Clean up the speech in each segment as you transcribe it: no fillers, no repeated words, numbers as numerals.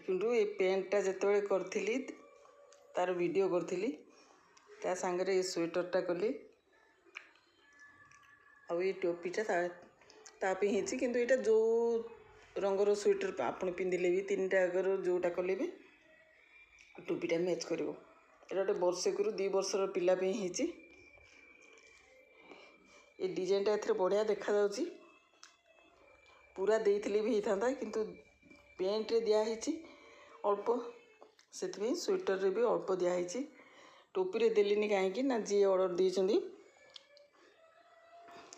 देखु ये पेंटा जिते करी तार वीडियो करी ता सांगे ये स्वेटरटा कली आ ये टोपीटा तापी होती कि यहाँ जो रंगर स्वेटर आप पिंधिले भी तीन टाकर जोटा कले भी टोपीटा मैच कर गोटे वर्षे करू 2 वर्षर पिला होती ये डिजाइनटा एथरे बढ़िया देखा जाउची पूरा देइथिले भी होता किंतु पेंट रे दिया अल्प से स्वेटर रे भी अल्प दिखाई टोपी रे देलिनी कहीं ना जी ऑर्डर देइछंदी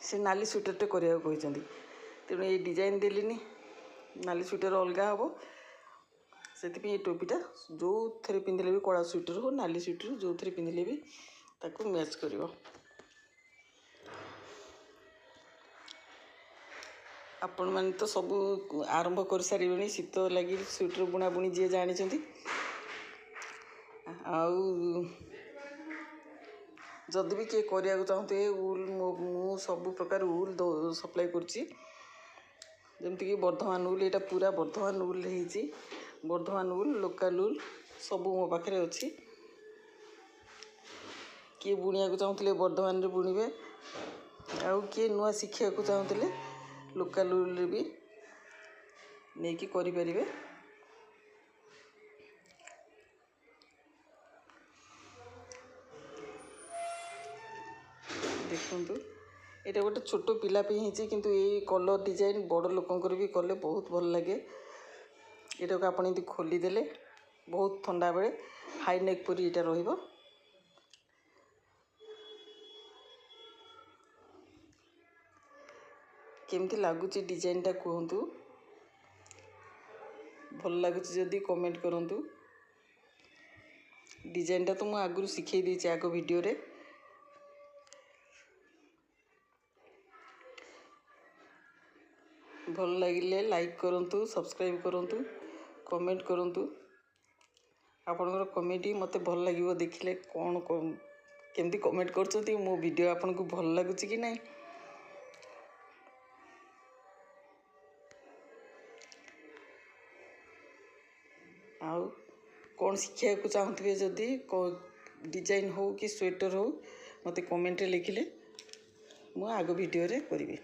से नाली स्वेटरटे करिया कहते तेणु ये डिजाइन देलिनी नाली स्वेटर अलग हम से ये टोपीटा जो थे पिंधिले भी कला स्वेटर हो नाली स्वेटर जो थे पिंधिले भी ताको मैच करिवो। आपण मैंने तो सब आरंभ कर सारे शीत लगी स्वेटर बुଣା बुणी जी जानी जदि भी किए करा चाहते उल मु सब प्रकार उल सप्लाई करमती वर्धमान उल यहाँ पूरा वर्धमान उल है वर्धमान उल लोकल उल सब मो पाखे अच्छी किए बुणिया चाहते वर्धमान रे बुणवे आउ किए नुआ शिखा चाहते लोकल उल भी नहीं कि करें। देखु ये गोटे छोट पिलापी होती किंतु ये कलर डिजाइन बड़ लोकंर भी कले बहुत भल लगे यहाँ को आप खोलीदे बहुत ठंडा बेले हाई नेक परी यहाँ रहिबो। केमती लगुच डिजाइनटा कहतु भल लगुच जदि कमेंट करूँ। डिजाइनटा तो मुझे आगु शिखे देती आग वीडियो रे भल लगे लाइक करूँ सब्सक्राइब करूँ कमेंट करूँ आपणकर कमेंट मत भल लगे देखिले कौन केमती कमेंट कर मो वीडियो आपन को भल लगुच कि नहीं। आउ कौन शिखा चाहते जदि डिजाइन हो कि स्वेटर हो मत कमेंट लिखिले मु आग वीडियो रे करी।